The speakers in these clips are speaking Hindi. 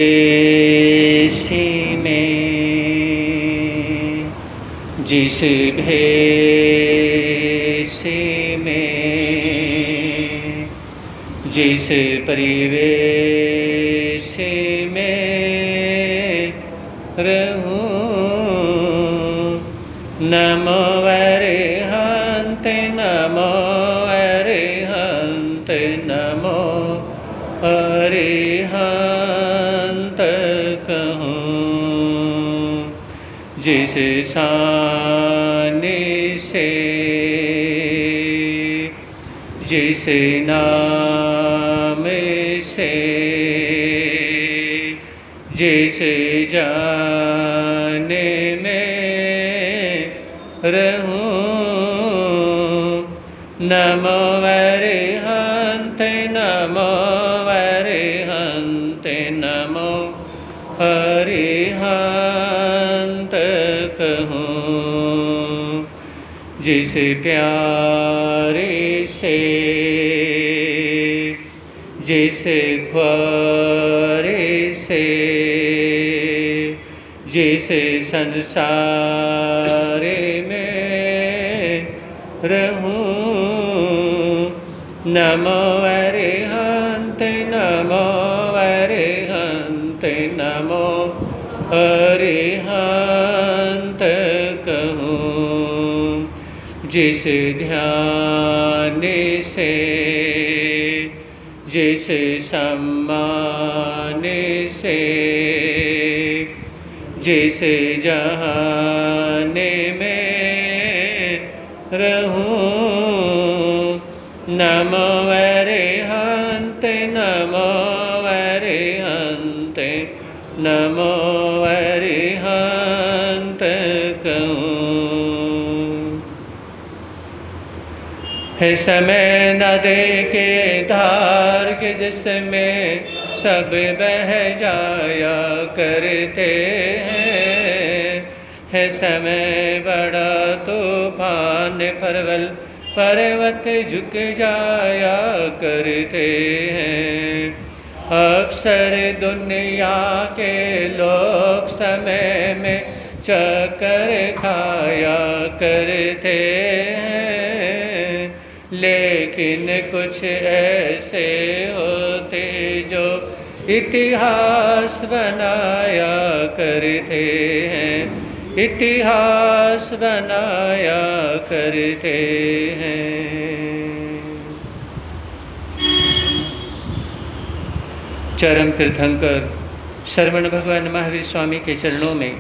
ऐसी में जिस भेष में जिस परिवेश में रहूं, नमो अरिहंत नमो अरिहंत नमो अरिहंत कहूं। जिस शान से जिस नाम से जिस जान में रहूं, नमो अरिहंत नमो अरिहंत नमो अरिहंत कहूं। जिस प्यारे से जिस ख्वारे से जिस संसार में रहूं, नमो अरिहंत नमो अरिहंत नमो अरिहंत कहूं। जिस ध्यान से जिस सम्मान से जिस जहान में रहूं, नमो अरिहंत नमो अरिहंत नमो अरिहंत कहूं। है समय नदी के धार के जिसमें सब बह जाया करते हैं। है समय बड़ा तूफान परवल पर्वत झुक जाया करते हैं। अक्सर दुनिया के लोग समय में चक्कर खाया करते हैं, लेकिन कुछ ऐसे होते जो इतिहास बनाया करते हैं, इतिहास बनाया करते हैं। चरम तीर्थंकर श्रवण भगवान महावीर स्वामी के चरणों में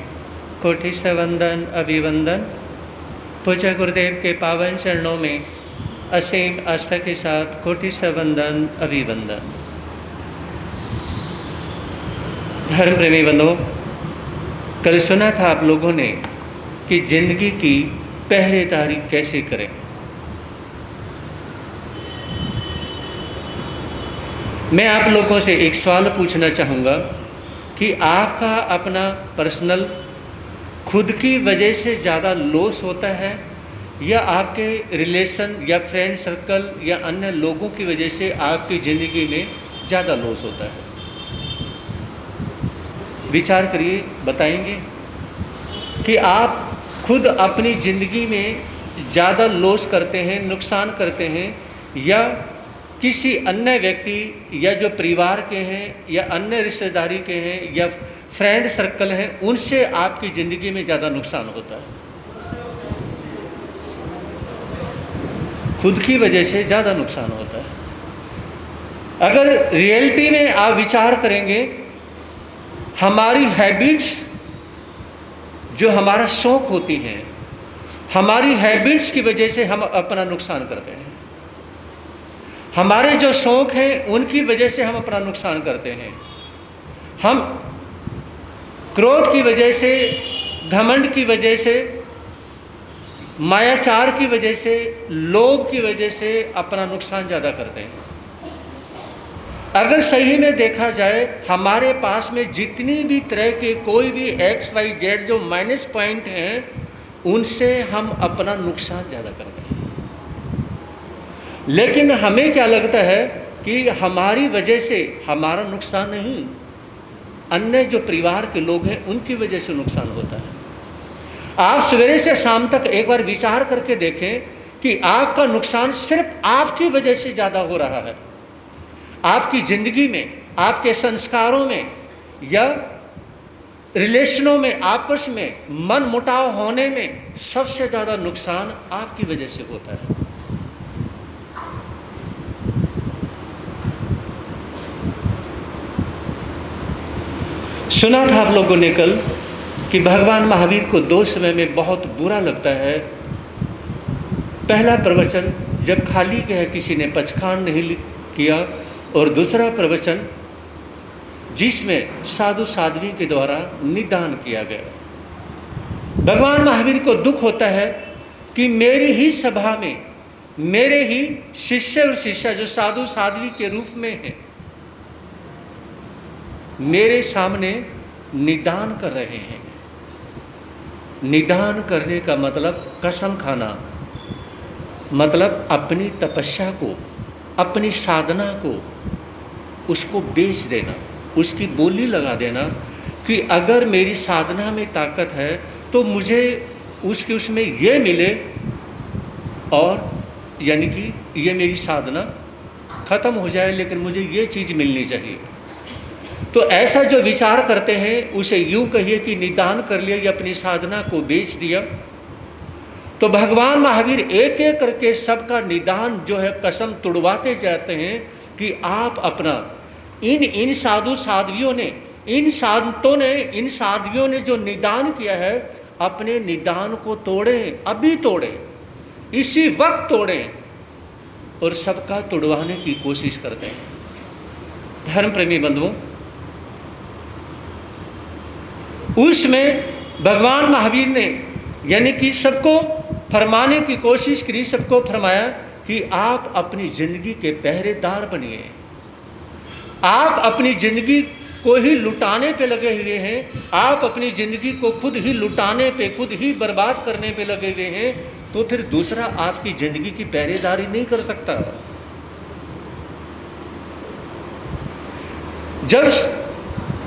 कोटि से वंदन अभिवंदन। पूज्य गुरुदेव के पावन चरणों में असीम आस्था के साथ कोटि से वंदन अभिवंदन। धर्म प्रेमी बंधुओं, कल सुना था आप लोगों ने कि जिंदगी की पहरेदारी कैसे करें। मैं आप लोगों से एक सवाल पूछना चाहूँगा कि आपका अपना पर्सनल खुद की वजह से ज़्यादा लॉस होता है या आपके रिलेशन या फ्रेंड सर्कल या अन्य लोगों की वजह से आपकी ज़िंदगी में ज़्यादा लॉस होता है? विचार करिए, बताएंगे कि आप खुद अपनी ज़िंदगी में ज़्यादा लॉस करते हैं, नुकसान करते हैं, या किसी अन्य व्यक्ति या जो परिवार के हैं या अन्य रिश्तेदारी के हैं या फ्रेंड सर्कल हैं, उनसे आपकी ज़िंदगी में ज़्यादा नुकसान होता है। खुद की वजह से ज़्यादा नुकसान होता है। अगर रियलिटी में आप विचार करेंगे, हमारी हैबिट्स जो हमारा शौक होती हैं, हमारी हैबिट्स की वजह से हम अपना नुकसान करते हैं। हमारे जो शौक हैं उनकी वजह से हम अपना नुकसान करते हैं। हम क्रोध की वजह से, घमंड की वजह से, मायाचार की वजह से, लोभ की वजह से अपना नुकसान ज़्यादा करते हैं। अगर सही में देखा जाए, हमारे पास में जितनी भी तरह के कोई भी XYZ जो माइनस पॉइंट हैं, उनसे हम अपना नुकसान ज़्यादा करते हैं। लेकिन हमें क्या लगता है कि हमारी वजह से हमारा नुकसान नहीं, अन्य जो परिवार के लोग हैं उनकी वजह से नुकसान होता है। आप सवेरे से शाम तक एक बार विचार करके देखें कि आपका नुकसान सिर्फ आपकी वजह से ज़्यादा हो रहा है। आपकी ज़िंदगी में, आपके संस्कारों में या रिलेशनों में, आपस में मन मुटाव होने में सबसे ज़्यादा नुकसान आपकी वजह से होता है। सुना था आप लोगों ने कल कि भगवान महावीर को 2 समय में बहुत बुरा लगता है। पहला प्रवचन जब खाली है, किसी ने पचखान नहीं किया, और दूसरा प्रवचन जिसमें साधु साध्वी के द्वारा निदान किया गया। भगवान महावीर को दुख होता है कि मेरी ही सभा में मेरे ही शिष्य और शिष्या जो साधु साध्वी के रूप में हैं, मेरे सामने निदान कर रहे हैं। निदान करने का मतलब कसम खाना, मतलब अपनी तपस्या को, अपनी साधना को, उसको बेच देना, उसकी बोली लगा देना कि अगर मेरी साधना में ताकत है तो मुझे उसमें ये मिले, और यानी कि ये मेरी साधना खत्म हो जाए लेकिन मुझे ये चीज़ मिलनी चाहिए। तो ऐसा जो विचार करते हैं उसे यूँ कहिए कि निदान कर लिया या अपनी साधना को बेच दिया। तो भगवान महावीर एक एक करके सबका निदान जो है कसम तुड़वाते जाते हैं कि आप अपना इन साधु साध्वियों ने, इन संतों ने, इन साध्वियों ने जो निदान किया है, अपने निदान को तोड़ें, अभी तोड़ें, इसी वक्त तोड़ें, और सबका तुड़वाने की कोशिश करते हैं। धर्म प्रेमी बंधुओं, उसमें भगवान महावीर ने यानी कि सबको फरमाने की कोशिश करी, सबको फरमाया कि आप अपनी जिंदगी के पहरेदार बनिए। आप अपनी जिंदगी को ही लुटाने पे लगे हुए हैं, आप अपनी जिंदगी को खुद ही लुटाने पे, खुद ही बर्बाद करने पे लगे हुए हैं, तो फिर दूसरा आपकी जिंदगी की पहरेदारी नहीं कर सकता। जब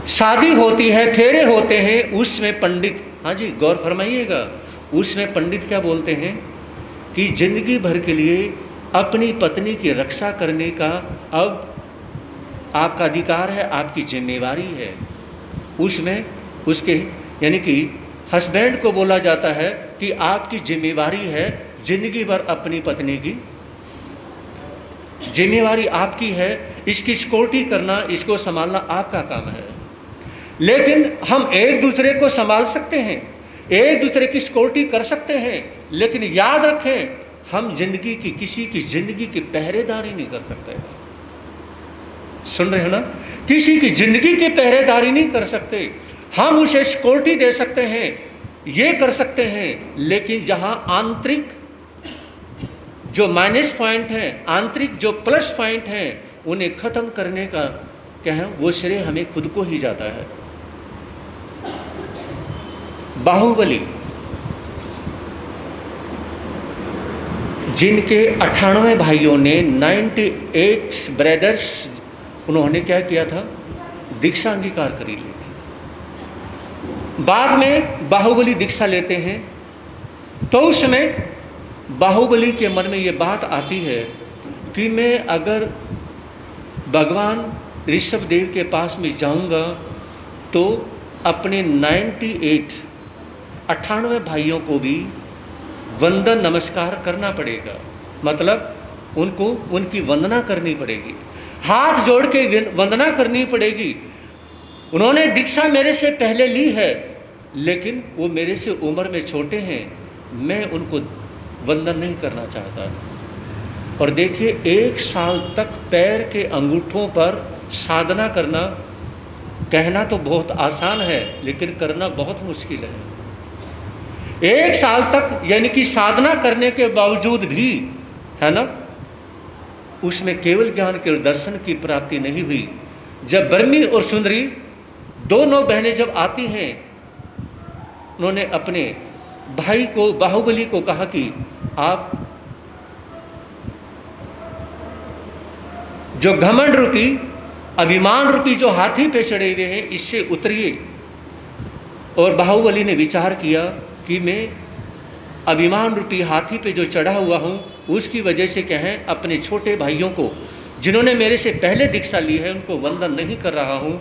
शादी होती है, फेरे होते हैं, उसमें पंडित, हाँ जी गौर फरमाइएगा, उसमें पंडित क्या बोलते हैं कि जिंदगी भर के लिए अपनी पत्नी की रक्षा करने का अब आपका अधिकार है, आपकी जिम्मेवारी है। उसमें उसके यानी कि हस्बैंड को बोला जाता है कि आपकी जिम्मेवारी है जिंदगी भर अपनी पत्नी की जिम्मेवारी आपकी है, इसकी सिक्योरिटी करना, इसको संभालना आपका काम है। लेकिन हम एक दूसरे को संभाल सकते हैं, एक दूसरे की सिक्योरिटी कर सकते हैं, लेकिन याद रखें हम जिंदगी की, किसी की जिंदगी की पहरेदारी नहीं कर सकते। सुन रहे हो ना? किसी की जिंदगी की पहरेदारी नहीं कर सकते। हम उसे सिक्योरिटी दे सकते हैं, ये कर सकते हैं, लेकिन जहां आंतरिक जो माइनस पॉइंट है, आंतरिक जो प्लस पॉइंट है, उन्हें खत्म करने का क्या है, वो श्रेय हमें खुद को ही जाता है। बाहुबली जिनके 98 भाइयों ने 98 ब्रदर्स, उन्होंने क्या किया था, दीक्षा अंगीकार करी ली। बाद में बाहुबली दीक्षा लेते हैं, तो उस समय बाहुबली के मन में ये बात आती है कि मैं अगर भगवान ऋषभ देव के पास में जाऊंगा तो अपने 98 भाइयों को भी वंदन नमस्कार करना पड़ेगा, मतलब उनको उनकी वंदना करनी पड़ेगी, हाथ जोड़ के वंदना करनी पड़ेगी। उन्होंने दीक्षा मेरे से पहले ली है, लेकिन वो मेरे से उम्र में छोटे हैं, मैं उनको वंदन नहीं करना चाहता। और देखिए 1 साल तक पैर के अंगूठों पर साधना करना, कहना तो बहुत आसान है लेकिन करना बहुत मुश्किल है। 1 साल तक यानी कि साधना करने के बावजूद भी, है ना, उसमें केवल ज्ञान के दर्शन की प्राप्ति नहीं हुई। जब बर्मी और सुंदरी दोनों बहनें जब आती हैं, उन्होंने अपने भाई को, बाहुबली को कहा कि आप जो घमंड रूपी अभिमान रूपी जो हाथी पे चढ़े हुए हैं इससे उतरिए। और बाहुबली ने विचार किया कि मैं अभिमान रूपी हाथी पे जो चढ़ा हुआ हूँ उसकी वजह से क्या है, अपने छोटे भाइयों को जिन्होंने मेरे से पहले दीक्षा ली है उनको वंदन नहीं कर रहा हूँ।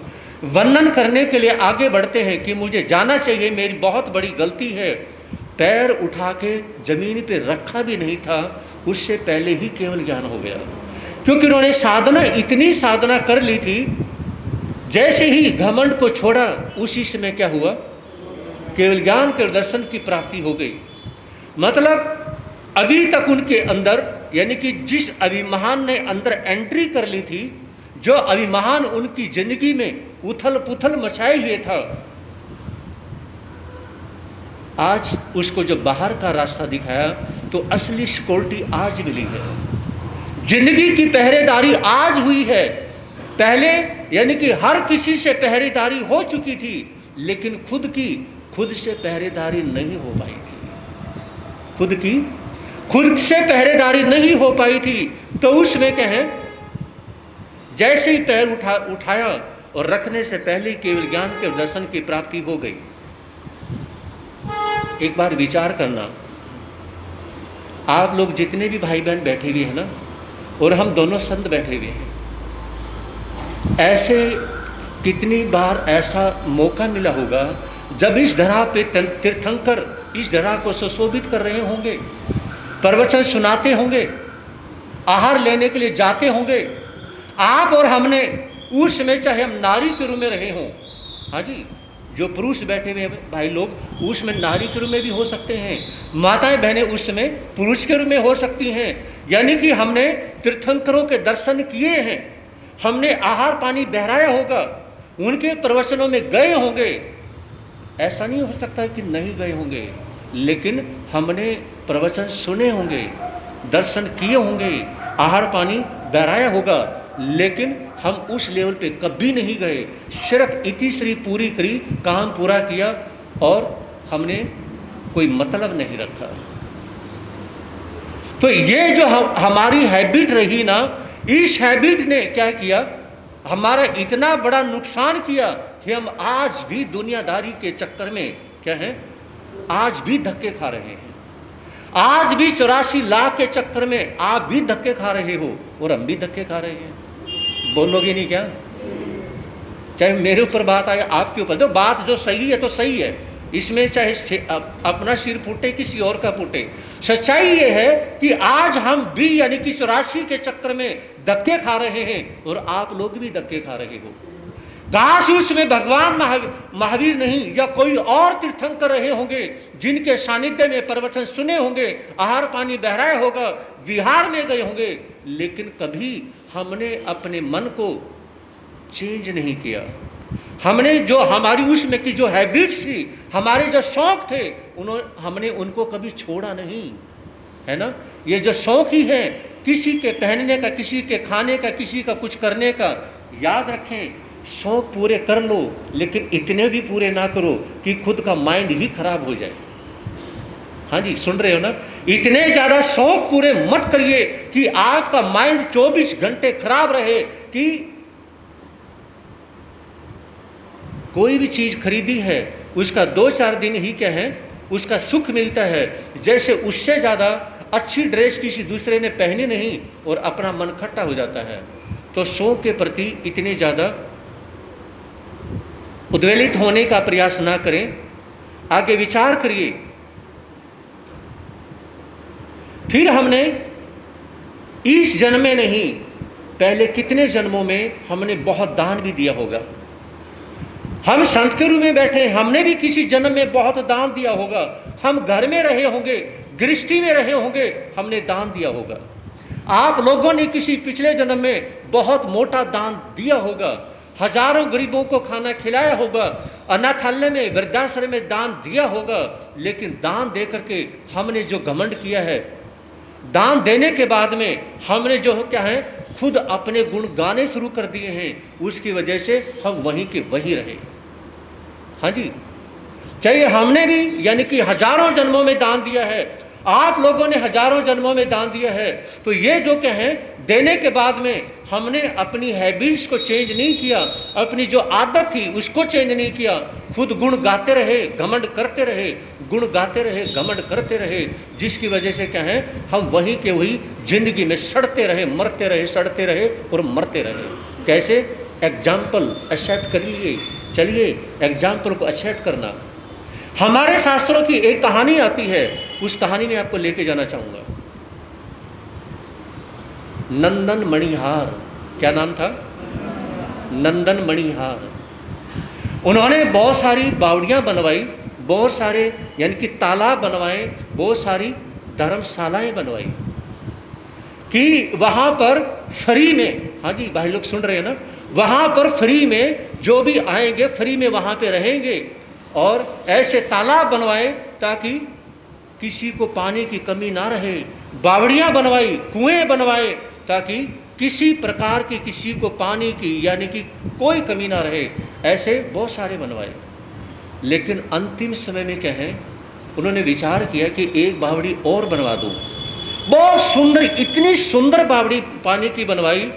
वंदन करने के लिए आगे बढ़ते हैं कि मुझे जाना चाहिए, मेरी बहुत बड़ी गलती है। पैर उठा के जमीन पे रखा भी नहीं था, उससे पहले ही केवल ज्ञान हो गया, क्योंकि उन्होंने साधना, इतनी साधना कर ली थी। जैसे ही घमंड को छोड़ा उसी समय क्या हुआ, केवल ज्ञान के दर्शन की प्राप्ति हो गई। मतलब अभी तक उनके अंदर, यानी कि जिस अभिमान ने अंदर एंट्री कर ली थी, जो अभिमान उनकी जिंदगी में उथल पुथल मचाए हुए था, आज उसको जो बाहर का रास्ता दिखाया तो असली सिक्योरिटी आज मिली है। जिंदगी की पहरेदारी आज हुई है। पहले यानी कि हर किसी से पहरेदारी हो चुकी थी, लेकिन खुद से पहरेदारी नहीं हो पाई थी। खुद से पहरेदारी नहीं हो पाई थी। तो उसमें कहें, जैसे ही पैर उठाया और रखने से पहले केवल ज्ञान के दर्शन की प्राप्ति हो गई। एक बार विचार करना, आप लोग जितने भी भाई बहन बैठे हुए हैं ना, और हम दोनों संत बैठे हुए हैं, ऐसे कितनी बार ऐसा मौका मिला होगा जब इस धरा पे तीर्थंकर इस धरा को सुशोभित कर रहे होंगे, प्रवचन सुनाते होंगे, आहार लेने के लिए जाते होंगे। आप और हमने उस समय, चाहे हम नारी के रूप में रहे हों, हाँ जी, जो पुरुष बैठे हुए भाई लोग उसमें नारी के रूप में भी हो सकते हैं, माताएं बहनें उस समय पुरुष के रूप में हो सकती हैं। यानी कि हमने तीर्थंकरों के दर्शन किए हैं, हमने आहार पानी बहराया होगा, उनके प्रवचनों में गए होंगे। ऐसा नहीं हो सकता कि नहीं गए होंगे, लेकिन हमने प्रवचन सुने होंगे, दर्शन किए होंगे, आहार पानी बहराया होगा, लेकिन हम उस लेवल पे कभी नहीं गए। सिर्फ इतिश्री पूरी करी, काम पूरा किया और हमने कोई मतलब नहीं रखा। तो ये जो हमारी हैबिट रही ना, इस हैबिट ने क्या किया, हमारा इतना बड़ा नुकसान किया कि हम आज भी दुनियादारी के चक्कर में क्या है, आज भी धक्के खा रहे हैं। आज भी 84 लाख के चक्कर में आप भी धक्के खा रहे हो और हम भी धक्के खा रहे हैं। बोलोगे नहीं क्या? चाहे मेरे ऊपर बात आए, आपके ऊपर, तो बात जो सही है तो सही है, इसमें चाहे अपना सिर फूटे किसी और का फूटे। सच्चाई ये है कि आज हम भी यानी कि 84 के चक्कर में धक्के खा रहे हैं और आप लोग भी धक्के खा रहे हो। काश उसमें भगवान महावीर नहीं या कोई और तीर्थंकर रहे होंगे, जिनके सानिध्य में प्रवचन सुने होंगे, आहार पानी बहराया होगा, विहार में गए होंगे, लेकिन कभी हमने अपने मन को चेंज नहीं किया। हमने जो हमारी उसमें की जो हैबिट्स थी, हमारे जो शौक थे, हमने उनको कभी छोड़ा नहीं, है ना। ये जो शौक ही है, किसी के पहनने का, किसी के खाने का, किसी का कुछ करने का, याद रखें, शौक पूरे कर लो, लेकिन इतने भी पूरे ना करो कि खुद का माइंड ही खराब हो जाए। हाँ जी, सुन रहे हो ना, इतने ज़्यादा शौक पूरे मत करिए कि आपका माइंड 24 घंटे खराब रहे, कि कोई भी चीज़ खरीदी है उसका 2-4 दिन ही क्या है, उसका सुख मिलता है। जैसे उससे ज़्यादा अच्छी ड्रेस किसी दूसरे ने पहनी नहीं और अपना मन खट्टा हो जाता है। तो शौक के प्रति इतने ज़्यादा उद्वेलित होने का प्रयास ना करें, आगे विचार करिए। फिर हमने इस जन्म में नहीं, पहले कितने जन्मों में हमने बहुत दान भी दिया होगा। हम संत के रूप में बैठे, हमने भी किसी जन्म में बहुत दान दिया होगा। हम घर में रहे होंगे, गृहस्थी में रहे होंगे, हमने दान दिया होगा। आप लोगों ने किसी पिछले जन्म में बहुत मोटा दान दिया होगा, हजारों गरीबों को खाना खिलाया होगा, अनाथालय में, वृद्धाश्रम में दान दिया होगा। लेकिन दान दे करके हमने जो घमंड किया है, दान देने के बाद में हमने जो क्या है, खुद अपने गुण गाने शुरू कर दिए हैं, उसकी वजह से हम वहीं के वहीं रहे। हाँ जी, चाहिए हमने भी यानी कि हजारों जन्मों में दान दिया है, आप लोगों ने हजारों जन्मों में दान दिया है। तो ये जो कहें देने के बाद में हमने अपनी हैबिट्स को चेंज नहीं किया, अपनी जो आदत थी उसको चेंज नहीं किया, खुद गुण गाते रहे, घमंड करते रहे, गुण गाते रहे, घमंड करते रहे, जिसकी वजह से कहें हम वहीं के वही जिंदगी में सड़ते रहे, मरते रहे, सड़ते रहे और मरते रहे। कैसे? एग्जाम्पल एक्सेप्ट कर लिए। चलिए एग्जाम्पल को एक्सेप्ट करना। हमारे शास्त्रों की एक कहानी आती है, उस कहानी में आपको लेके जाना चाहूंगा। नंदन मणिहार, क्या नाम था? नंदन मणिहार। उन्होंने बहुत सारी बावड़ियां बनवाई, बहुत सारे यानी कि तालाब बनवाए, बहुत सारी धर्मशालाएं बनवाई कि वहां पर फ्री में, हाँ जी भाई लोग सुन रहे हैं ना, वहां पर फ्री में जो भी आएंगे फ्री में वहां पे रहेंगे, और ऐसे तालाब बनवाए ताकि किसी को पानी की कमी ना रहे। बावड़ियां बनवाई, कुएं बनवाए ताकि किसी प्रकार की किसी को पानी की यानी कि कोई कमी ना रहे। ऐसे बहुत सारे बनवाए। लेकिन अंतिम समय में क्या है, उन्होंने विचार किया कि एक बावड़ी और बनवा दूं। बहुत सुंदर, इतनी सुंदर बावड़ी पानी की बनवाई,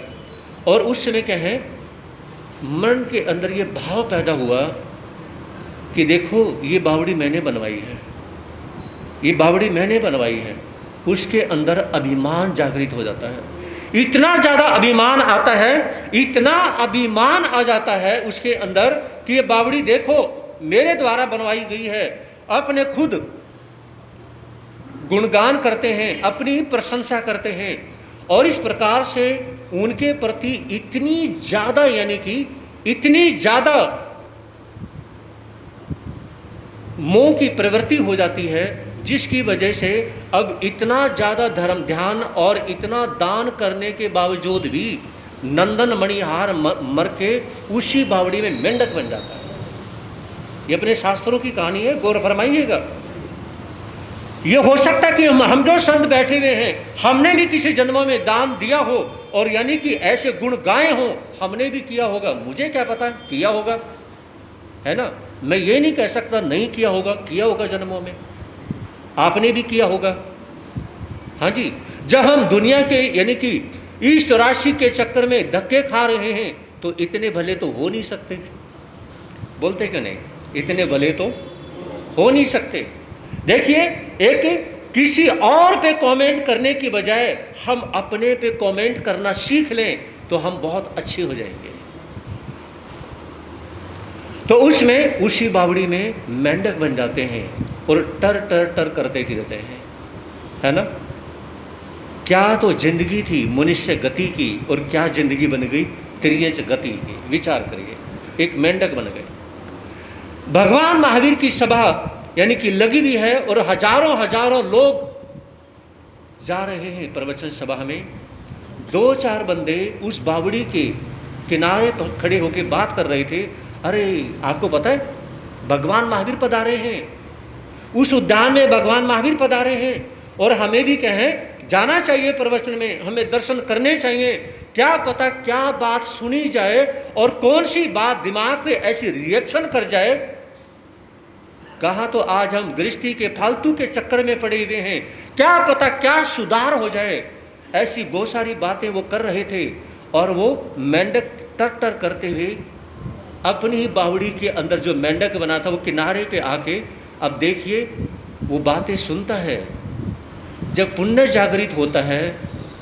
और उस समय क्या है मन के अंदर ये भाव पैदा हुआ कि देखो ये बावड़ी मैंने बनवाई है, ये बावड़ी मैंने बनवाई है। उसके अंदर अभिमान जागृत हो जाता है, इतना ज़्यादा अभिमान आता है, इतना अभिमान आ जाता है उसके अंदर कि ये बावड़ी देखो मेरे द्वारा बनवाई गई है। अपने खुद गुणगान करते हैं, अपनी प्रशंसा करते हैं, और इस प्रकार से उनके प्रति इतनी ज़्यादा यानी कि इतनी ज़्यादा मोह की प्रवृत्ति हो जाती है, जिसकी वजह से अब इतना ज़्यादा धर्म ध्यान और इतना दान करने के बावजूद भी नंदन मणिहार मर के उसी बावड़ी में मेंढक बन जाता है। ये अपने शास्त्रों की कहानी है, गौर फरमाइएगा। ये हो सकता है कि हम जो संत बैठे हुए हैं, हमने भी किसी जन्मों में दान दिया हो और यानी कि ऐसे गुण गाए हों, हमने भी किया होगा। मुझे क्या पता, किया होगा, है ना। मैं ये नहीं कह सकता नहीं किया होगा, किया होगा जन्मों में, आपने भी किया होगा। हाँ जी, जब हम दुनिया के यानी कि इस राशि के चक्कर में धक्के खा रहे हैं तो इतने भले तो हो नहीं सकते, बोलते कि नहीं, इतने भले तो हो नहीं सकते। देखिए, एक किसी और पे कमेंट करने की बजाय हम अपने पे कमेंट करना सीख लें तो हम बहुत अच्छे हो जाएंगे। तो उसमें उसी बावड़ी में मेंढक बन जाते हैं और टर टर टर करते फिरते हैं, है ना। क्या तो जिंदगी थी मनुष्य गति की, और क्या जिंदगी बन गई त्रियज गति की। विचार करिए, एक मेंढक बन गए। भगवान महावीर की सभा यानी कि लगी हुई है और हजारों हजारों लोग जा रहे हैं प्रवचन सभा में। 2-4 बंदे उस बावड़ी के किनारे पर खड़े होकर बात कर रहे थे। अरे आपको पता है भगवान महावीर पधारे हैं, उस उद्यान में भगवान महावीर पधारे हैं, और हमें भी कहें जाना चाहिए प्रवचन में, हमें दर्शन करने चाहिए। क्या पता क्या बात सुनी जाए और कौन सी बात दिमाग पे ऐसी रिएक्शन कर जाए। कहाँ तो आज हम गृहस्थी के फालतू के चक्कर में पड़े हुए हैं, क्या पता क्या सुधार हो जाए। ऐसी बहुत सारी बातें वो कर रहे थे, और वो मेंढक टर टर करते हुए अपनी ही बावड़ी के अंदर जो मेंढक बना था वो किनारे पे आके, अब देखिए वो बातें सुनता है। जब पुण्य जागृत होता है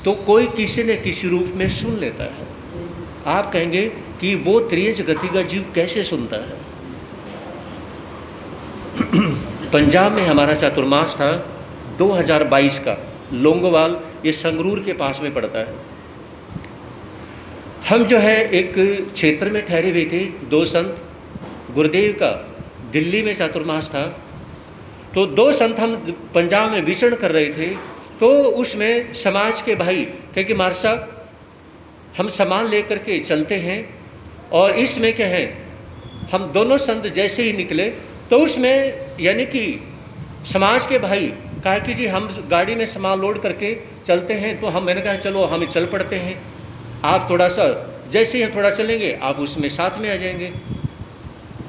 तो कोई किसी न किसी रूप में सुन लेता है। आप कहेंगे कि वो त्रियज गति का जीव कैसे सुनता है। पंजाब में हमारा चातुर्मास था 2022 का, लोंगोवाल, ये संगरूर के पास में पड़ता है। हम जो है एक क्षेत्र में ठहरे हुए थे, 2 संत, गुरुदेव का दिल्ली में चातुर्मास था, तो 2 संत हम पंजाब में विचरण कर रहे थे। तो उसमें समाज के भाई कहे कि महाराज साहब हम सामान लेकर के चलते हैं, और इसमें क्या है हम दोनों संत जैसे ही निकले तो उसमें यानी कि समाज के भाई कहा कि जी हम गाड़ी में सामान लोड करके चलते हैं। तो मैंने कहा चलो हम चल पड़ते हैं, आप थोड़ा सा जैसे ही हम थोड़ा चलेंगे आप उसमें साथ में आ जाएंगे।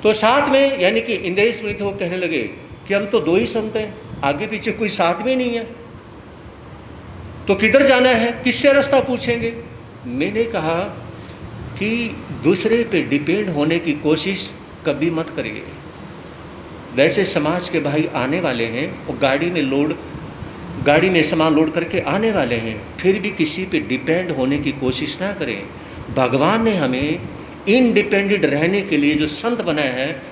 तो साथ में यानी कि इंद्रेश में वो कहने लगे कि हम तो 2 ही संत हैं, आगे पीछे कोई साथ में नहीं है, तो किधर जाना है, किससे रास्ता पूछेंगे। मैंने कहा कि दूसरे पे डिपेंड होने की कोशिश कभी मत करिए। वैसे समाज के भाई आने वाले हैं और गाड़ी में सामान लोड करके आने वाले हैं, फिर भी किसी पे डिपेंड होने की कोशिश ना करें। भगवान ने हमें इंडिपेंडेंट रहने के लिए जो संत बनाया है,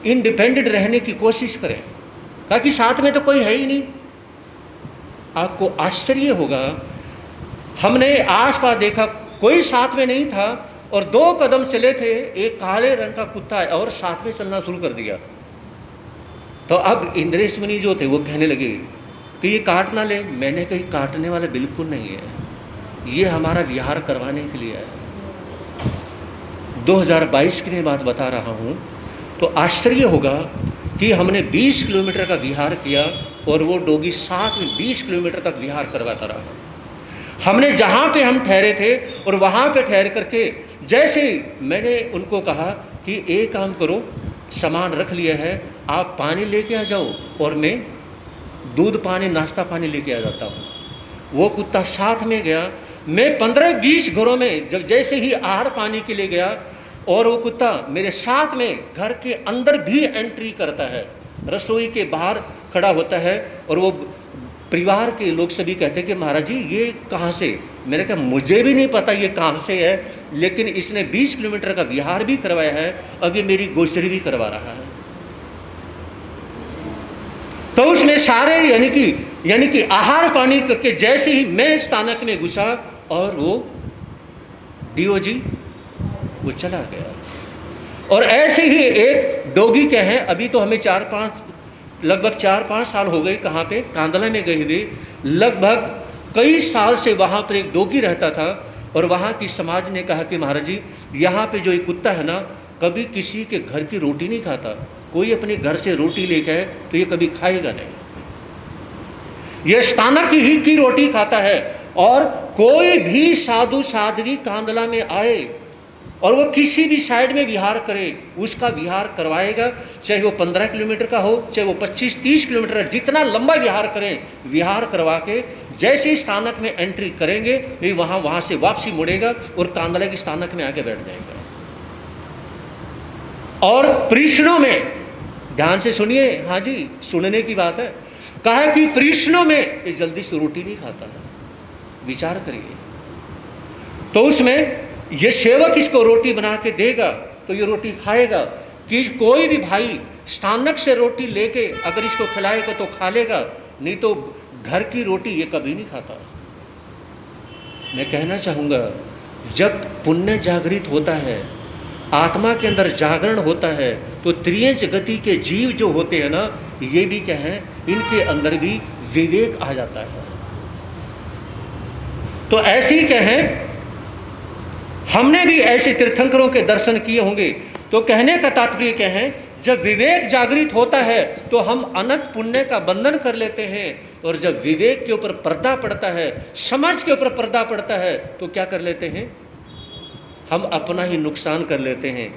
इंडिपेंडेंट रहने की कोशिश करें। कहा कि साथ में तो कोई है ही नहीं। आपको आश्चर्य होगा, हमने आसपास देखा कोई साथ में नहीं था, और 2 कदम चले थे, एक काले रंग का कुत्ता और साथ में चलना शुरू कर दिया। तो अब इंद्रेश मुनि जो थे वो कहने लगे कि ये काट ना ले। मैंने कही काटने वाला बिल्कुल नहीं है, ये हमारा विहार करवाने के लिए है। 2022 की मैं बात बता रहा हूँ। तो आश्चर्य होगा कि हमने 20 किलोमीटर का विहार किया और वो डोगी साथ में 20 किलोमीटर तक विहार करवाता रहा। हमने जहाँ पे हम ठहरे थे और वहाँ पे ठहर करके जैसे ही मैंने उनको कहा कि एक काम करो, सामान रख लिया है, आप पानी लेके आ जाओ और मैं दूध पानी नाश्ता पानी लेके आ जाता हूँ। वो कुत्ता साथ में गया। मैं 15-20 घरों में जब जैसे ही आहार पानी के लिए गया, और वो कुत्ता मेरे साथ में घर के अंदर भी एंट्री करता है, रसोई के बाहर खड़ा होता है, और वो परिवार के लोग सभी कहते हैं कि महाराज जी ये कहाँ से। मैंने कहा मुझे भी नहीं पता ये कहाँ से है, लेकिन इसने 20 किलोमीटर का विहार भी करवाया है, अब ये मेरी गोचरी भी करवा रहा है। तो उसमें सारे यानी कि आहार पानी करके जैसे ही मैं स्थानक में घुसा, और वो डीओजी वो चला गया। और ऐसे ही एक डोगी क्या है, अभी तो हमें लगभग 4-5 साल हो गए, कहाँ पे, कांदला में गए हुए। लगभग कई साल से वहाँ पर एक डोगी रहता था, और वहाँ की समाज ने कहा कि महाराज जी यहाँ पे जो एक कुत्ता है ना, कभी किसी के घर की रोटी नहीं खाता। कोई अपने घर से रोटी लेके आए तो ये कभी खाएगा नहीं, ये स्थानक ही की रोटी खाता है। और कोई भी साधु साध्वी कांदला में आए और वो किसी भी साइड में विहार करे, उसका विहार करवाएगा, चाहे वो 15 किलोमीटर का हो, चाहे वो 25-30 किलोमीटर, जितना लंबा विहार करें, विहार करवा के जैसे ही स्थानक में एंट्री करेंगे, वे वहाँ से वापसी मुड़ेगा और कांदला की स्थानक में आके बैठ जाएगा। और कृष्णों में, ध्यान से सुनिए, हाँ जी सुनने की बात है, कहा कि कृष्णों में ये जल्दी से रोटी नहीं खाता है। विचार करिए, तो उसमें ये सेवक इसको रोटी बना के देगा तो ये रोटी खाएगा, कि कोई भी भाई स्थानक से रोटी लेके अगर इसको खिलाएगा तो खा लेगा, नहीं तो घर की रोटी ये कभी नहीं खाता। मैं कहना चाहूँगा, जब पुण्य जागृत होता है, आत्मा के अंदर जागरण होता है, तो त्रियंच गति के जीव जो होते हैं ना, ये भी क्या है, इनके अंदर भी विवेक आ जाता है। तो ऐसे ही क्या है, हमने भी ऐसे तीर्थंकरों के दर्शन किए होंगे। तो कहने का तात्पर्य क्या है, जब विवेक जागृत होता है तो हम अनंत पुण्य का बंधन कर लेते हैं, और जब विवेक के ऊपर पर्दा पड़ता है, समझ के ऊपर पर्दा पड़ता है, तो क्या कर लेते हैं, हम अपना ही नुकसान कर लेते हैं।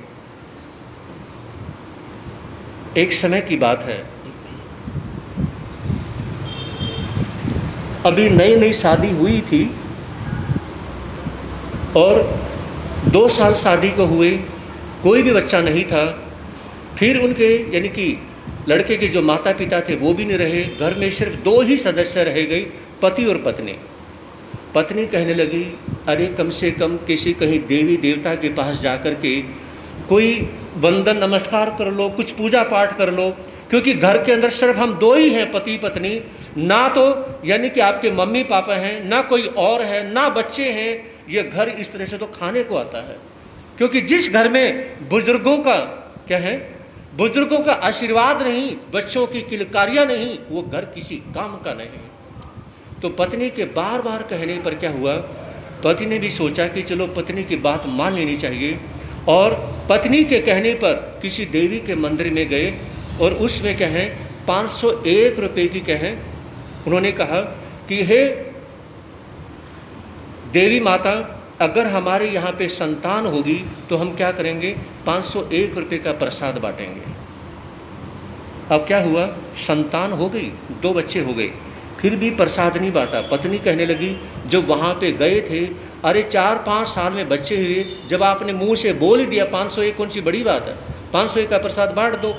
एक समय की बात है, अभी नई नई शादी हुई थी, और 2 साल शादी को हुए, कोई भी बच्चा नहीं था। फिर उनके यानी कि लड़के के जो माता पिता थे वो भी नहीं रहे, घर में सिर्फ 2 ही सदस्य रह गई, पति और पत्नी। पत्नी कहने लगी, अरे कम से कम किसी कहीं देवी देवता के पास जाकर के कोई वंदन नमस्कार कर लो, कुछ पूजा पाठ कर लो, क्योंकि घर के अंदर सिर्फ हम 2 ही हैं, पति पत्नी, ना तो यानी कि आपके मम्मी पापा हैं, ना कोई और है, ना बच्चे हैं। ये घर इस तरह से तो खाने को आता है, क्योंकि जिस घर में बुजुर्गों का क्या है, बुजुर्गों का आशीर्वाद नहीं, बच्चों की किलकारियाँ नहीं, वो घर किसी काम का नहीं। तो पत्नी के बार बार कहने पर क्या हुआ, पति ने भी सोचा कि चलो पत्नी की बात मान लेनी चाहिए, और पत्नी के कहने पर किसी देवी के मंदिर में गए, और उसमें क्या है 501 रुपये की क्या है, उन्होंने कहा कि हे देवी माता, अगर हमारे यहाँ पे संतान होगी तो हम क्या करेंगे, 501 रुपये का प्रसाद बांटेंगे। अब क्या हुआ, संतान हो गई, 2 बच्चे हो गए, फिर भी प्रसाद नहीं बांटा। पत्नी कहने लगी जब वहाँ पे गए थे, अरे 4-5 साल में बच्चे हुए, जब आपने मुंह से बोल ही दिया 501 कौन सी बड़ी बात है, 501 का प्रसाद बांट दो।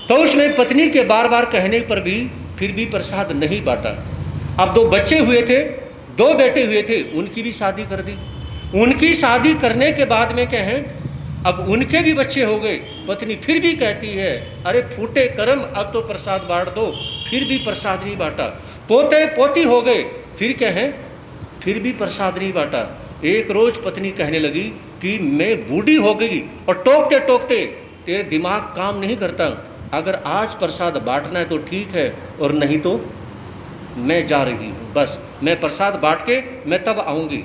तो उसमें पत्नी के बार बार कहने पर भी फिर भी प्रसाद नहीं बांटा। अब 2 बच्चे हुए थे, 2 बेटे हुए थे, उनकी भी शादी कर दी। उनकी शादी करने के बाद में कहें अब उनके भी बच्चे हो गए, पत्नी फिर भी कहती है अरे फूटे कर्म, अब तो प्रसाद बांट दो, फिर भी प्रसाद नहीं बांटा। पोते पोती हो गए, फिर कहें फिर भी प्रसाद नहीं बांटा। एक रोज पत्नी कहने लगी कि मैं बूढ़ी हो गई और टोकते टोकते तेरे दिमाग काम नहीं करता, अगर आज प्रसाद बांटना है तो ठीक है, और नहीं तो मैं जा रही हूँ, बस मैं प्रसाद बांट के मैं तब आऊँगी।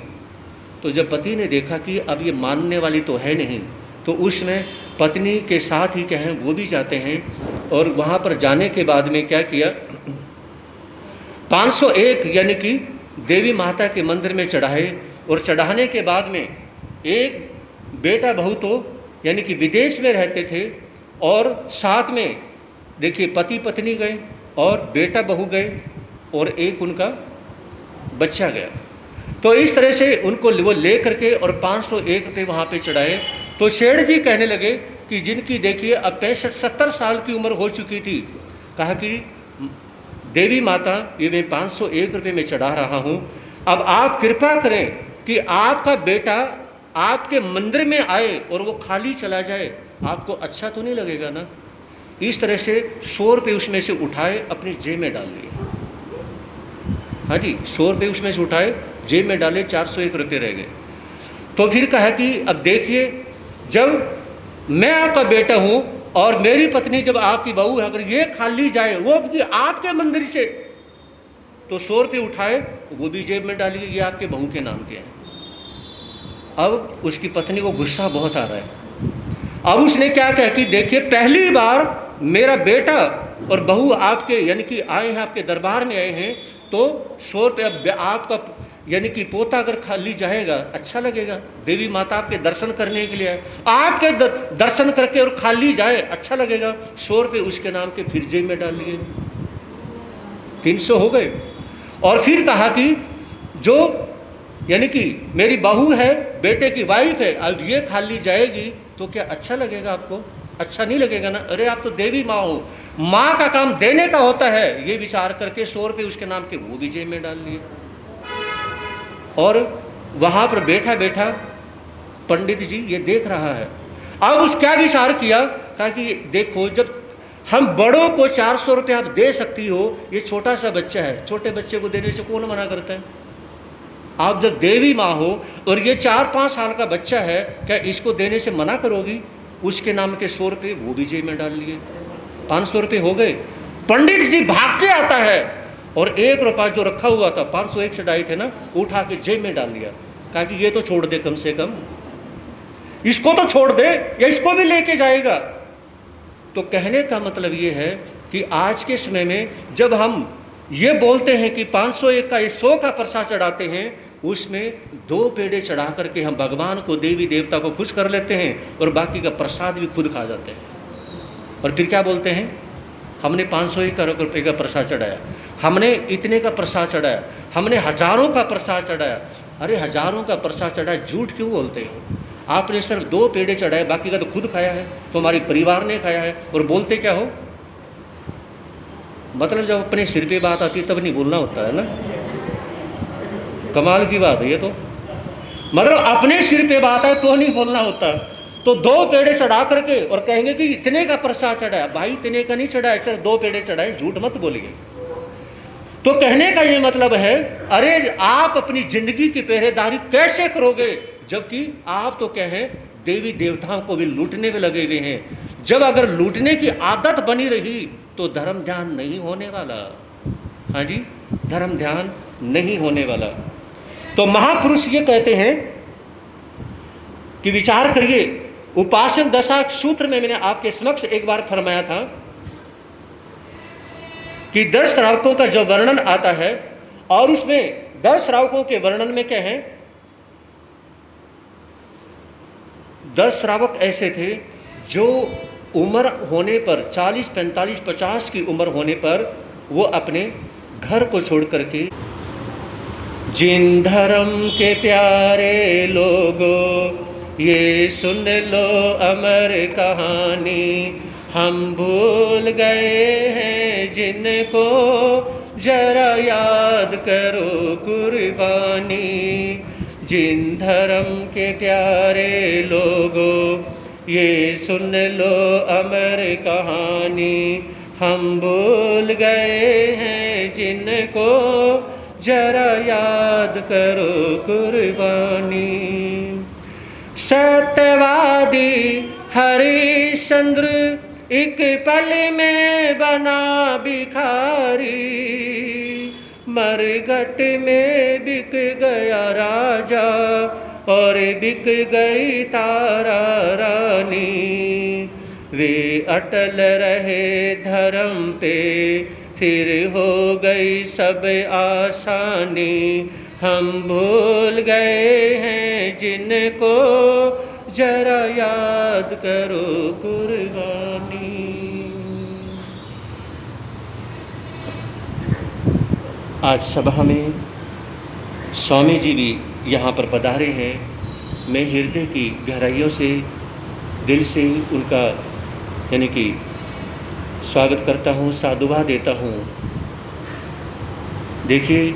तो जब पति ने देखा कि अब ये मानने वाली तो है नहीं, तो उसमें पत्नी के साथ ही कहें वो भी जाते हैं, और वहाँ पर जाने के बाद में क्या किया, 501 यानी कि देवी माता के मंदिर में चढ़ाए, और चढ़ाने के बाद में एक बेटा बहू तो यानी कि विदेश में रहते थे, और साथ में देखिए पति पत्नी गए और बेटा बहू गए और एक उनका बच्चा गया। तो इस तरह से उनको वो ले करके और 501 रुपये वहाँ पे चढ़ाए। तो शेठ जी कहने लगे कि जिनकी देखिए अब 65-70 साल की उम्र हो चुकी थी, कहा कि देवी माता ये मैं 501 रुपये में चढ़ा रहा हूँ, अब आप कृपा करें कि आपका बेटा आपके मंदिर में आए और वो खाली चला जाए, आपको अच्छा तो नहीं लगेगा ना। इस तरह से 100 रुपये उसमें से उठाए अपनी जेब में डाल लिए। हाँ जी, 100 रुपये उसमें से उठाए जेब में डाले, 401 रुपये रह गए। तो फिर कहा कि अब देखिए जब मैं आपका बेटा हूँ और मेरी पत्नी जब आपकी बहू है, अगर ये खाली जाए वो भी आपके मंदिर से, तो 100 रुपये उठाए वो भी जेब में डालिए, ये आपके बहू के नाम के हैं। अब उसकी पत्नी को गुस्सा बहुत आ रहा है। अब उसने क्या कहा कि देखिए पहली बार मेरा बेटा और बहू आपके यानी कि आए हैं, आपके दरबार में आए हैं, तो 100 रुपये आपका यानी कि पोता अगर खाली जाएगा अच्छा लगेगा, देवी माता आपके दर्शन करने के लिए आए, आपके दर्शन करके और खाली जाए अच्छा लगेगा। 100 रुपये उसके नाम के फिर जेब में डाल लिए, 300 हो गए। और फिर कहा कि जो यानी कि मेरी बहू है, बेटे की वाइफ है, अब ये खाली जाएगी तो क्या अच्छा लगेगा आपको? अच्छा नहीं लगेगा ना। अरे आप तो देवी माँ हो, माँ का काम देने का होता है, ये विचार करके 100 रुपये उसके नाम के वो भी जेब में डाल लिए। और वहाँ पर बैठा बैठा पंडित जी ये देख रहा है। अब उस क्या विचार किया, कहा कि देखो जब हम बड़ों को 400 रुपये आप दे सकती हो, ये छोटा सा बच्चा है, छोटे बच्चे को देने से कौन मना करता है? आप जब देवी माँ हो और ये 4-5 साल का बच्चा है, क्या इसको देने से मना करोगी? उसके नाम के 100 रुपये वो भी जेब में डाल लिए, 500 रुपये हो गए। पंडित जी भाग के आता है और 1 रुपया जो रखा हुआ था, 501 चढ़ाए थे ना, उठा के जेब में डाल लिया। कहा कि ये तो छोड़ दे, कम से कम इसको तो छोड़ दे, या इसको भी लेके जाएगा। तो कहने का मतलब ये है कि आज के समय में जब हम ये बोलते हैं कि 501 का 100 का प्रसाद चढ़ाते हैं, उसमें 2 पेड़े चढ़ा करके हम भगवान को, देवी देवता को खुश कर लेते हैं और बाकी का प्रसाद भी खुद खा जाते हैं। और फिर क्या बोलते हैं, हमने 501 रुपये का प्रसाद चढ़ाया, हमने इतने का प्रसाद चढ़ाया, हमने हजारों का प्रसाद चढ़ाया। अरे हजारों का प्रसाद चढ़ाया, झूठ क्यों बोलते हो? आपने सिर्फ 2 पेड़े चढ़ाए, बाकी का तो खुद खाया है, तुम्हारे परिवार ने खाया है, और बोलते क्या हो? मतलब जब अपने सिर पे बात आती है तब नहीं बोलना होता है ना। कमाल की बात है ये तो, मतलब अपने सिर पे बात है तो नहीं बोलना होता। तो 2 पेड़े चढ़ा करके और कहेंगे कि इतने का प्रसाद चढ़ाया, भाई इतने का नहीं चढ़ाया, सिर्फ 2 पेड़े चढ़ाए, झूठ मत बोलिए। तो कहने का ये मतलब है, अरे आप अपनी जिंदगी की पहरेदारी कैसे करोगे, जबकि आप तो कहें देवी देवताओं को भी लूटने में लगे गए हैं। जब अगर लूटने की आदत बनी रही तो धर्म ध्यान नहीं होने वाला। हाँ जी, धर्म ध्यान नहीं होने वाला। तो महापुरुष ये कहते हैं कि विचार करिए, उपासन दशा सूत्र में मैंने आपके समक्ष एक बार फरमाया था कि 10 श्रावकों का जो वर्णन आता है, और उसमें 10 श्रावकों के वर्णन में क्या है, 10 श्रावक ऐसे थे जो उम्र होने पर 40, 45, 50 की उम्र होने पर वो अपने घर को छोड़ करके, जिन धर्म के प्यारे लोगों ये सुन लो अमर कहानी, हम भूल गए हैं जिनको जरा याद करो कुर्बानी। जिन धर्म के प्यारे लोगों ये सुन लो अमर कहानी, हम भूल गए हैं जिनको जरा याद करो कुर्बानी। सत्यवादी हरिश्चंद्र एक पल में बना भिखारी, मरघट में बिक गया राजा और बिक गई तारा रानी। वे अटल रहे धर्म पे फिर हो गई सब आसानी, हम भूल गए हैं जिनको जरा याद करो कुर्बानी। आज सभा में स्वामी जी भी यहाँ पर पधारे हैं। मैं हृदय की गहराइयों से, दिल से उनका यानी कि स्वागत करता हूँ, साधुवाद देता हूँ। देखिए,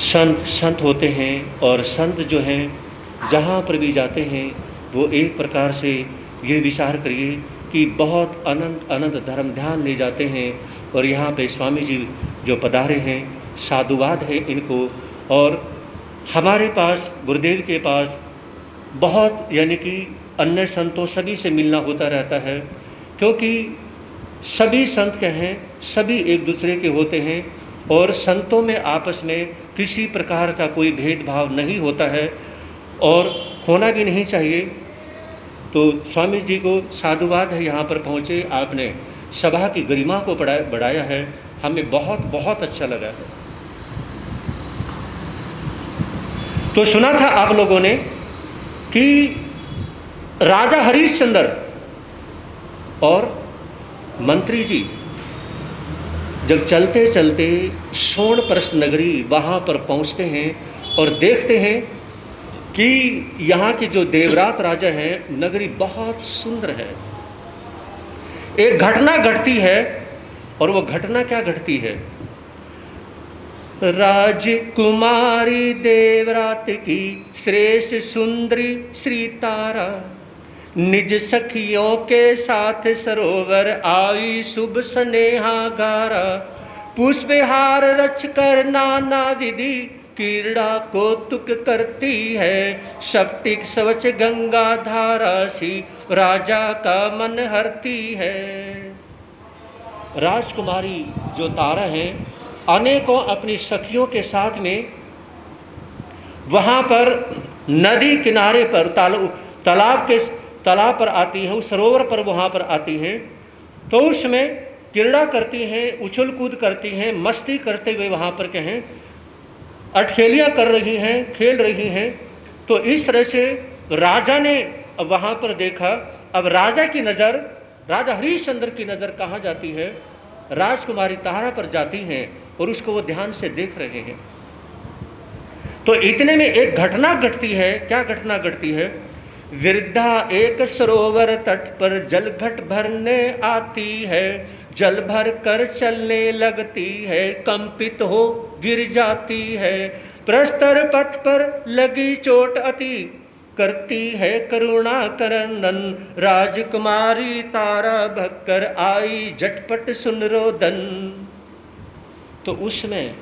संत होते हैं और संत जो हैं जहाँ पर भी जाते हैं वो एक प्रकार से ये विचार करिए कि बहुत अनंत अनंत धर्म ध्यान ले जाते हैं। और यहाँ पे स्वामी जी जो पधारे हैं, साधुवाद है इनको। और हमारे पास, गुरुदेव के पास बहुत यानी कि अन्य संतों सभी से मिलना होता रहता है, क्योंकि सभी संत कहें सभी एक दूसरे के होते हैं और संतों में आपस में किसी प्रकार का कोई भेदभाव नहीं होता है और होना भी नहीं चाहिए। तो स्वामी जी को साधुवाद है, यहाँ पर पहुँचे, आपने सभा की गरिमा को बढ़ाया है, हमें बहुत बहुत अच्छा लगा है। तो सुना था आप लोगों ने कि राजा हरिश्चंद्र और मंत्री जी जब चलते चलते सोनप्रस्थ नगरी वहाँ पर पहुँचते हैं और देखते हैं कि यहाँ के जो देवरात राजा हैं, नगरी बहुत सुंदर है। एक घटना घटती है और वो घटना क्या घटती है? राजकुमारी देवरात की श्रेष्ठ सुंदरी श्री तारा निज सखियों के साथ सरोवर आई शुभ स्नेहा गारा, पुष्पहार रच कर नाना विधि क्रीड़ा कौतुक करती है, स्फटिक स्वच्छ गंगा धारा सी राजा का मन हरती है। राजकुमारी जो तारा है अनेकों अपनी सखियों के साथ में वहाँ पर नदी किनारे पर तालाब पर आती है, उस सरोवर पर वहाँ पर आती हैं। तो उसमें क्रीड़ा करती हैं, उछल कूद करती हैं, मस्ती करते हुए वहाँ पर कहें अटखेलियाँ कर रही हैं, खेल रही हैं। तो इस तरह से राजा ने वहाँ पर देखा। अब राजा की नज़र, राजा हरिश्चंद्र की नज़र कहाँ जाती है? राजकुमारी तारा पर जाती हैं और उसको वो ध्यान से देख रहे हैं। तो इतने में एक घटना घटती है। क्या घटना घटती है? वृद्धा एक सरोवर तट पर जल घट भरने आती है, जल भर कर चलने लगती है, कंपित हो गिर जाती है, प्रस्तर पथ पर लगी चोट अति करती है करुणा करनन, राजकुमारी तारा भक्कर आई झटपट सुन रोदन। तो उसमें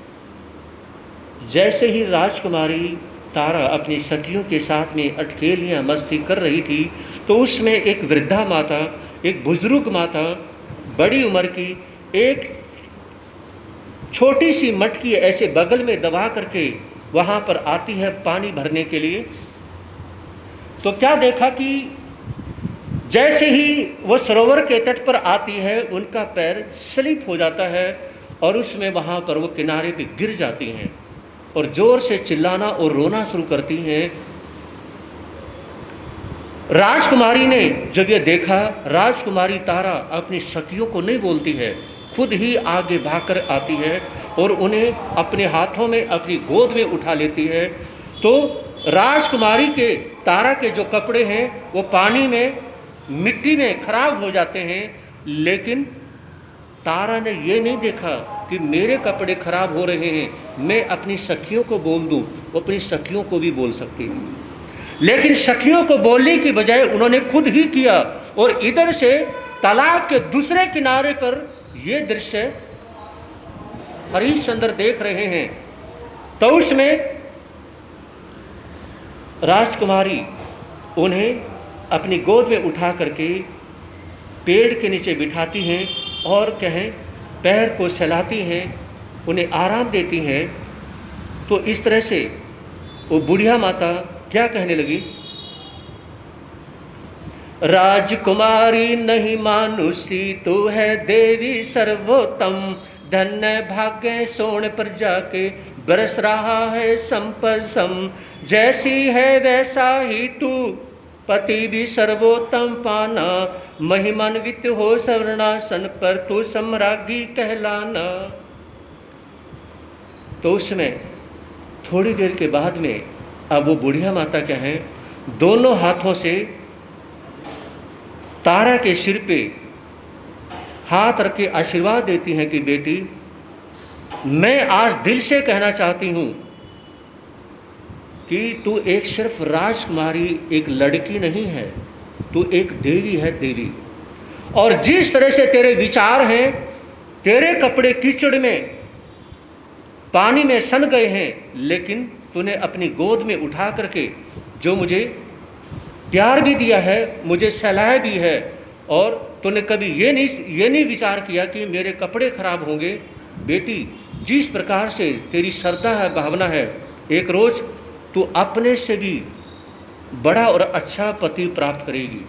जैसे ही राजकुमारी तारा अपनी सखियों के साथ में अटखेलियाँ मस्ती कर रही थी, तो उसमें एक वृद्धा माता, एक बुजुर्ग माता, बड़ी उम्र की, एक छोटी सी मटकी ऐसे बगल में दबा करके वहाँ पर आती है पानी भरने के लिए। तो क्या देखा कि जैसे ही वो सरोवर के तट पर आती है उनका पैर स्लिप हो जाता है और उसमें वहाँ पर वो किनारे पे गिर जाती हैं और ज़ोर से चिल्लाना और रोना शुरू करती हैं। राजकुमारी ने जब यह देखा, राजकुमारी तारा अपनी सखियों को नहीं बोलती है, खुद ही आगे भागकर आती है और उन्हें अपने हाथों में अपनी गोद में उठा लेती है। तो राजकुमारी के तारा के जो कपड़े हैं वो पानी में, मिट्टी में खराब हो जाते हैं, लेकिन तारा ने ये नहीं देखा कि मेरे कपड़े खराब हो रहे हैं, मैं अपनी सखियों को बोल दूं। वो अपनी सखियों को भी बोल सकती है, लेकिन सखियों को बोलने की बजाय उन्होंने खुद ही किया। और इधर से तालाब के दूसरे किनारे पर यह दृश्य हरिश्चंद्र देख रहे हैं। तो उसमें राजकुमारी उन्हें अपनी गोद में उठा करके पेड़ के नीचे बिठाती हैं और कहें पैर को सहलाती हैं, उन्हें आराम देती हैं। तो इस तरह से वो बुढ़िया माता क्या कहने लगी, राजकुमारी नहीं मानुषी तू है देवी सर्वोत्तम, धन्य भाग्य सोन पर जाके बरस रहा है संपरसम, जैसी है वैसा ही तू पति भी सर्वोत्तम पाना, महिमान्वित हो स्वर्णासन पर तू सम्राज्ञी कहलाना। तो उसमें थोड़ी देर के बाद में अब वो बुढ़िया माता कहें, दोनों हाथों से तारा के सिर पे हाथ रख के आशीर्वाद देती हैं कि बेटी, मैं आज दिल से कहना चाहती हूँ कि तू एक सिर्फ राजकुमारी, एक लड़की नहीं है, तू एक देवी है, देवी। और जिस तरह से तेरे विचार हैं, तेरे कपड़े कीचड़ में, पानी में सन गए हैं, लेकिन तूने अपनी गोद में उठा करके जो मुझे प्यार भी दिया है, मुझे सहलाया भी है, और तूने कभी ये नहीं विचार किया कि मेरे कपड़े खराब होंगे। बेटी, जिस प्रकार से तेरी श्रद्धा है, भावना है, एक रोज़ तू अपने से भी बड़ा और अच्छा पति प्राप्त करेगी।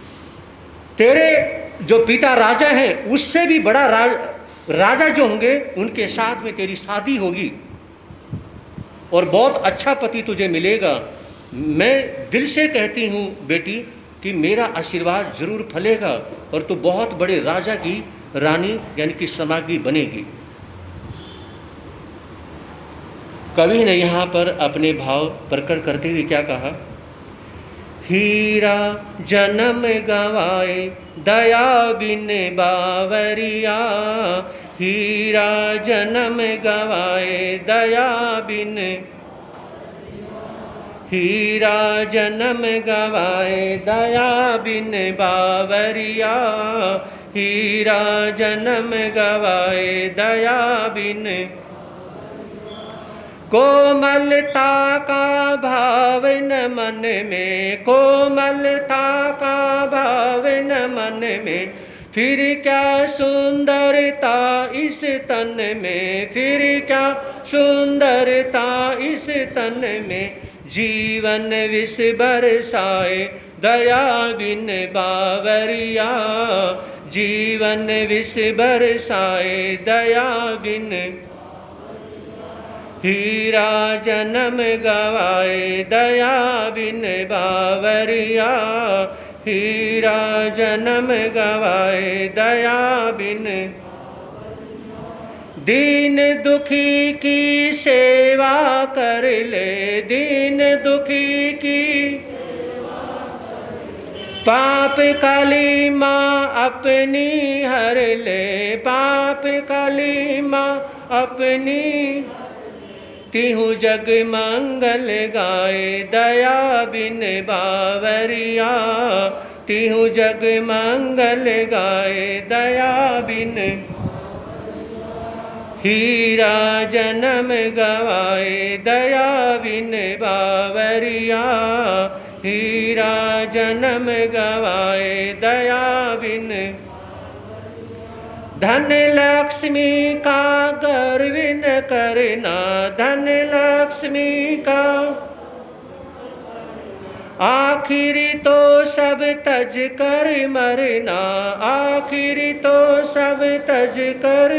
तेरे जो पिता राजा हैं उससे भी बड़ा राजा जो होंगे, उनके साथ में तेरी शादी होगी और बहुत अच्छा पति तुझे मिलेगा। मैं दिल से कहती हूँ बेटी कि मेरा आशीर्वाद जरूर फलेगा और तू बहुत बड़े राजा की रानी यानी कि समागी बनेगी। कवि ने यहाँ पर अपने भाव प्रकट करते हुए क्या कहा, हीरा जन्म गवाए दया बिन बावरिया, हीरा जन्म गवाए दया बिन, हीरा जन्म गवाए दया बिन बावरिया, हीरा जन्म गवाए दया बिन, कोमलता का भाव न मन में, कोमलता का भाव न मन में, फिर क्या सुंदरता इस तन में, फिर क्या सुंदरता इस तन में, जीवन विष बरसाए दया बिन बावरिया, जीवन विष बरसाए दया बिन, हीरा जन्म गवाए दया बिन बावरिया, हीरा जन्म गवाए दया बिन, दीन दुखी की सेवा कर ले, दीन दुखी की, पाप काली माँ अपनी हर ले, पाप काली माँ अपनी, तिहु जग मंगल गाए दया बिन बावरिया, तिहु जग मंगल गाए दया बिन, हीरा जन्म गवाए दया बिन बावरिया, हीरा जन्म गवाए दया बिन, धन लक्ष्मी का गर्व न करना, धन लक्ष्मी का, आखिर तो सब तज कर मरना, आखिर तो सब तज कर,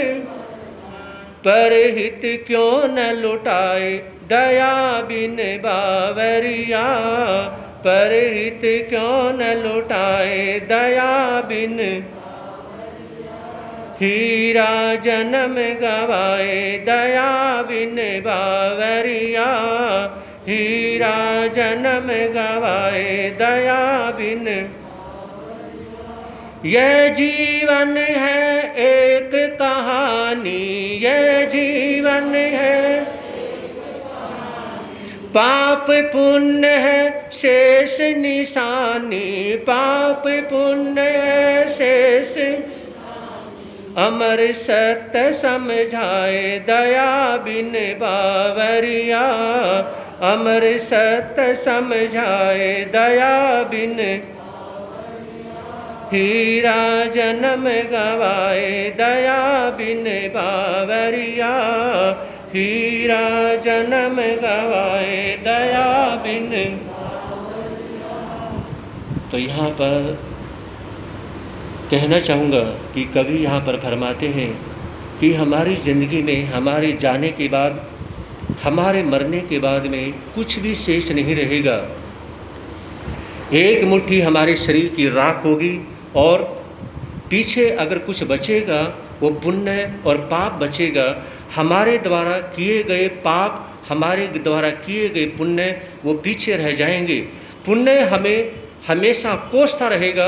पर हित क्यों न लुटाए दया बिन बावरिया, परहित क्यों न लुटाए दया बिन, हीरा जन्म गवाए दया बिन बावरिया, हीरा जन्म गवाए दया बिन। यह जीवन है एक कहानी, यह जीवन है पाप पुण्य है शेष निशानी, पाप पुण्य है शेष, अमर सत्य समझाए दया बिन बावरिया, अमर सत्य समझाए दया बिन, हीरा जन्म गवाए दया बिन बावरिया, हीरा जन्म गवाए दया बिन। तो यहाँ पर कहना चाहूँगा कि कवि यहाँ पर फरमाते हैं कि हमारी ज़िंदगी में हमारे जाने के बाद, हमारे मरने के बाद में कुछ भी शेष नहीं रहेगा। एक मुट्ठी हमारे शरीर की राख होगी और पीछे अगर कुछ बचेगा वो पुण्य और पाप बचेगा। हमारे द्वारा किए गए पाप, हमारे द्वारा किए गए पुण्य वो पीछे रह जाएंगे। पुण्य हमें हमेशा कोसता रहेगा।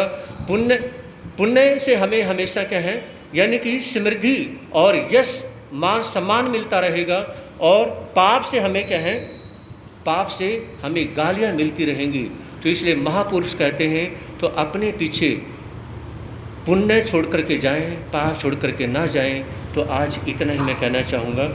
पुण्य से हमें हमेशा क्या है, यानी कि समृद्धि और यश मान सम्मान मिलता रहेगा। और पाप से हमें क्या है, पाप से हमें गालियाँ मिलती रहेंगी। तो इसलिए महापुरुष कहते हैं तो अपने पीछे पुण्य छोड़ कर के जाएं, पाप छोड़ कर के ना जाएं। तो आज इतना ही मैं कहना चाहूँगा।